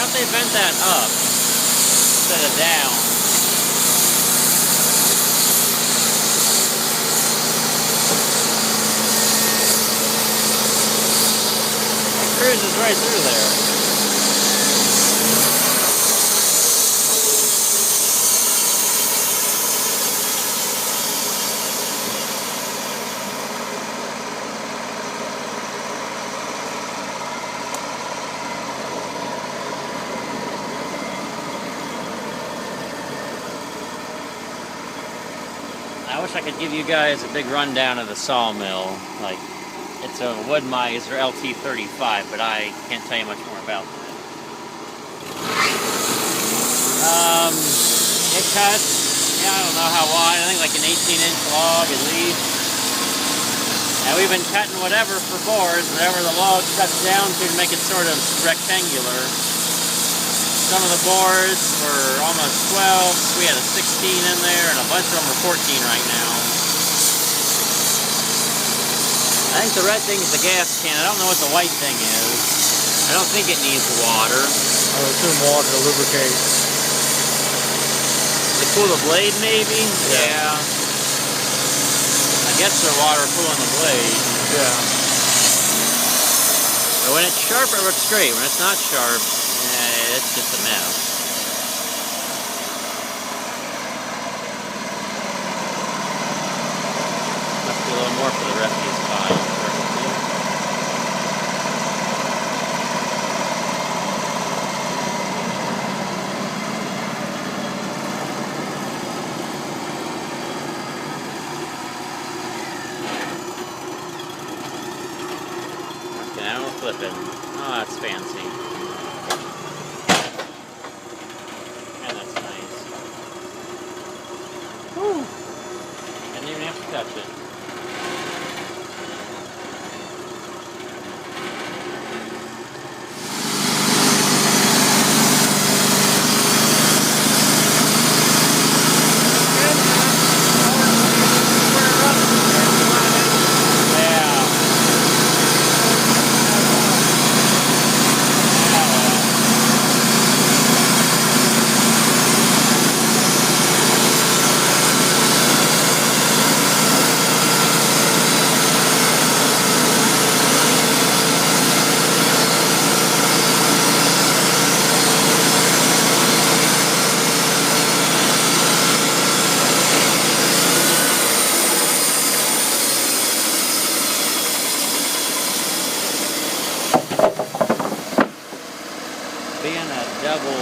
They bent that up instead of down. It cruises right through there. I wish I could give you guys a big rundown of the Sawmill. Like, it's a Wood-Miser LT35, but I can't tell you much more about that. It cuts, I don't know how wide, I think like an 18-inch log at least. And we've been cutting whatever for boards, whatever the log cuts down to make it sort of rectangular. Some of the boards were almost 12, we had a 16 in there, and a bunch of them are 14 right now. I think the red thing is the gas can. I don't know what the white thing is. I don't think it needs water. I would assume water to lubricate. To cool the blade, maybe? Yeah. I guess the water cooling the blade. Yeah. But when it's sharp, it looks great. When it's not sharp, it's just a mess. Must be a little more for the refuse pile. Okay, now we're flipping. Oh, that's fancy. Didn't even have to touch it. Being a double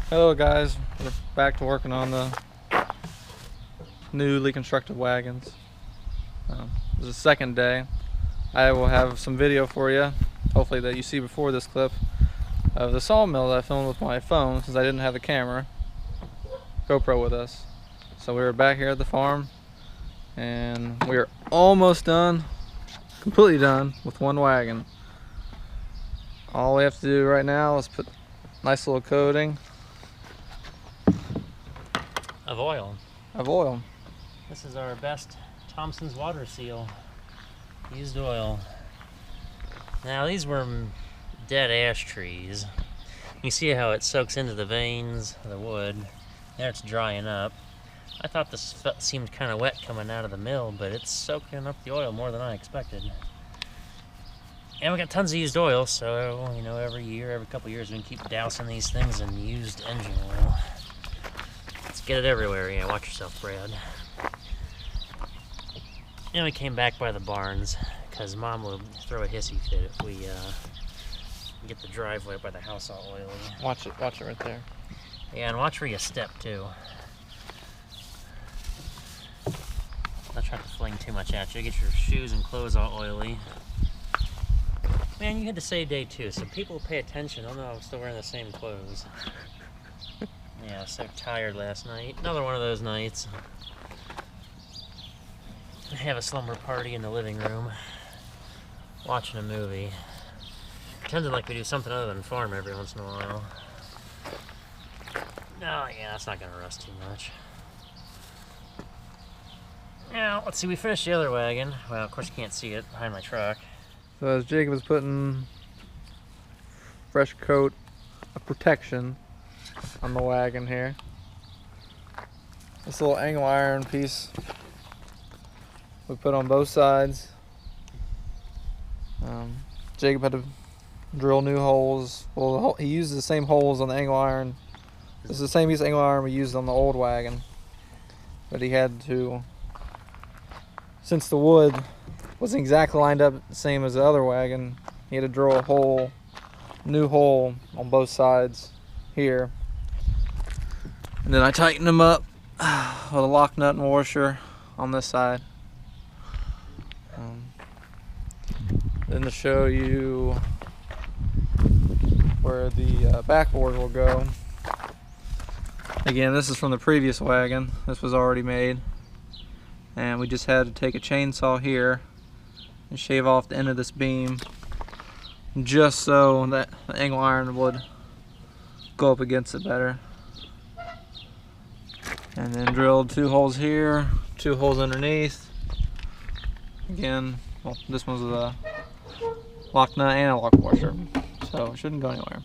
Hello guys, we're back to working on the newly constructed wagons. This is the second day. I will have some video for you, hopefully that you see before this clip, of the sawmill that I filmed with my phone since I didn't have a camera GoPro with us. So we were back here at the farm and we are almost done, completely done with one wagon. All we have to do right now is put a nice little coating of oil. This is our best Thompson's water seal. Used oil. Now these were dead ash trees. You see how it soaks into the veins of the wood. There it's drying up. I thought this seemed kind of wet coming out of the mill, but it's soaking up the oil more than I expected. And we got tons of used oil, so you know, every couple years we can keep dousing these things in used engine oil. Let's get it everywhere. Yeah, watch yourself, Brad. And we came back by the barns because Mom will throw a hissy fit if we get the driveway by the house all oily. Watch it right there. Yeah, and watch where you step too. Not trying to fling too much at you. Get your shoes and clothes all oily. Man, you had to save day 2, so people pay attention. Oh no, I'm still wearing the same clothes. Yeah, so tired last night. Another one of those nights. I have a slumber party in the living room. Watching a movie. Pretending like we do something other than farm every once in a while. Oh yeah, that's not gonna rust too much. Now, let's see, we finished the other wagon. Well, of course you can't see it behind my truck. So as Jacob is putting fresh coat of protection on the wagon here, this little angle iron piece we put on both sides. Jacob had to drill new holes. Well, he used the same holes on the angle iron. This is the same piece of angle iron we used on the old wagon, but he had to, since the wood wasn't exactly lined up the same as the other wagon, he had to drill a hole, new hole on both sides here. And then I tightened them up with a lock nut and washer on this side. Then to show you where the backboard will go. Again, this is from the previous wagon. This was already made. And we just had to take a chainsaw here and shave off the end of this beam just so that the angle iron would go up against it better. And then drilled 2 holes here, 2 holes underneath. Again, well, this one's a lock nut and a lock washer, so it shouldn't go anywhere.